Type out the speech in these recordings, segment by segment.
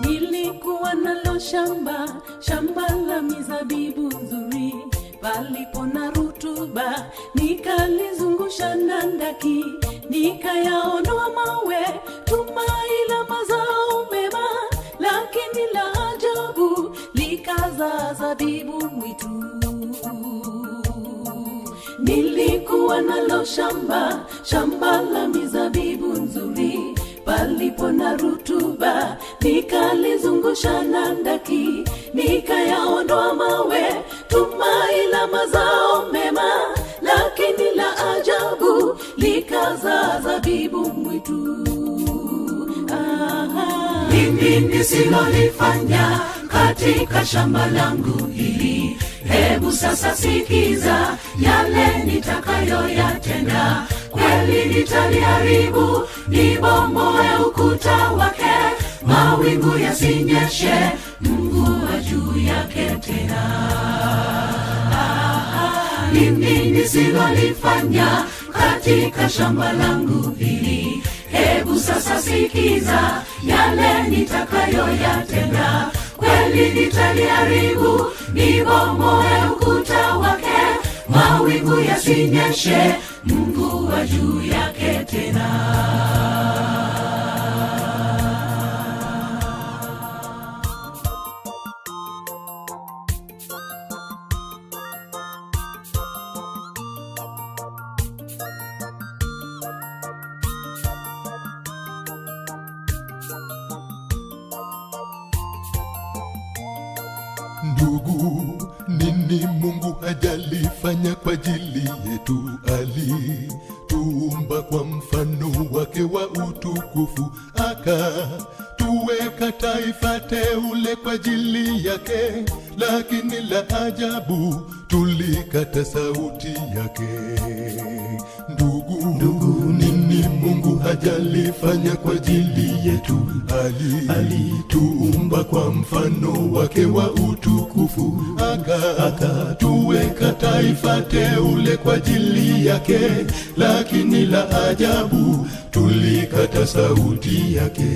Nilikuwa nalo shamba la mizabibu nzuri, palipo na rutuba, nikalizungusha na ndaki, nikayaondoa mawe, tumai la mazao mema, lakini la ajabu likazaa zabibu mwitu. Nilikuwa nalo shamba la mizabibu nzuri, palipo na rutuba, nikalizungusha na ndaki, nikayaondoa mawe, tumai la mazao mema, lakini la ajabu likazaa zabibu mwitu. Mimi nisilolifanya katika shamba langu hili, hebu sasa sikiza yale nitakayoyatenda. Kweli nitaliharibu, nibomoe ukuta wake, mawingu yasinyeshe mvua juu yake tena. Mimi nisilolifanya katika shamba langu hili, hebu sasa sikiza yale nitakayoyatenda. Kweli nitaliharibu, nibomoe ukuta wake, mawingu yasinyeshe mvua juu yake tena. Ndugu, nini Mungu hajalifanya kwa ajili yetu? Alituumba kwa mfano wake wa utukufu, akatuweka taifa teule kwa ajili yake, lakini la ajabu tulikata sauti yake. Ndugu, nini Mungu hajalifanya kwa ajili yetu? Alituumba kwa mfano wake wa utukufu, akatuweka taifa teule kwa ajili yake, lakini la ajabu tulikata sauti yake.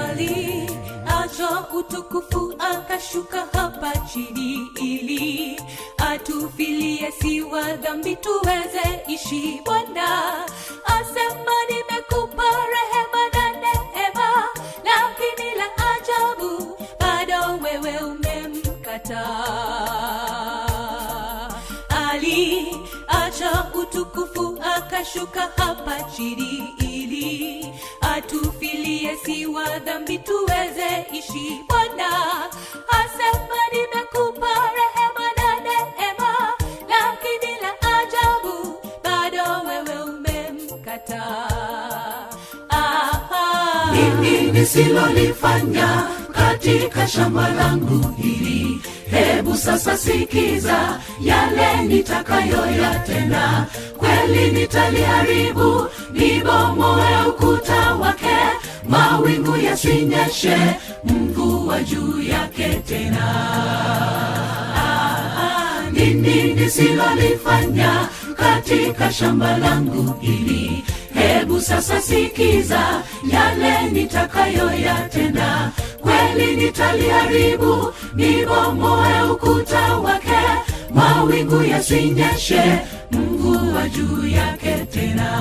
Aliacha utukufu akashuka hapa chini, ili atufilie si wa dhambi tuweze ishi. Bwana asema nimekupa rehema na neema, lakini la ajabu bado wewe umemkataa. Aliacha utukufu akashuka hapa chini, ili atufilie si wa dhambi tuweze ishi. Bwana asema nimekupa rehema na neema, lakini la ajabu bado wewe umemkataa. Nini nisilolifanya katika shamba langu hili, hebu sasa sikiza yale nitakayoyatenda. Kweli nitaliharibu, nibomoe ukuta wake, mawingu yasinyeshe mvua juu yake tena. Nini nisilolifanya katika shamba langu hili, hebu sasa sikiza yale nitakayoyatenda. Kweli nitaliharibu, nibomoe ukuta wake, mawingu yasinyeshe mvua juu yake tena.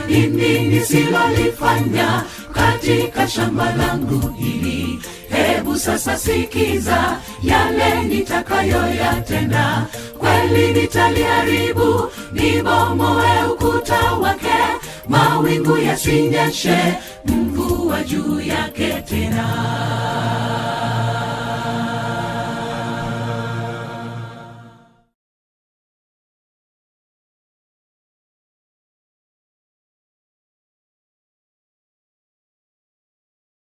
Nini nisilolifanya katika shamba langu hili, hebu sasa sikiza yale nitakayoyatenda. Kweli nitaliharibu, nibomoe ukuta wake, mawingu yasinyeshe mvua juu yake tena.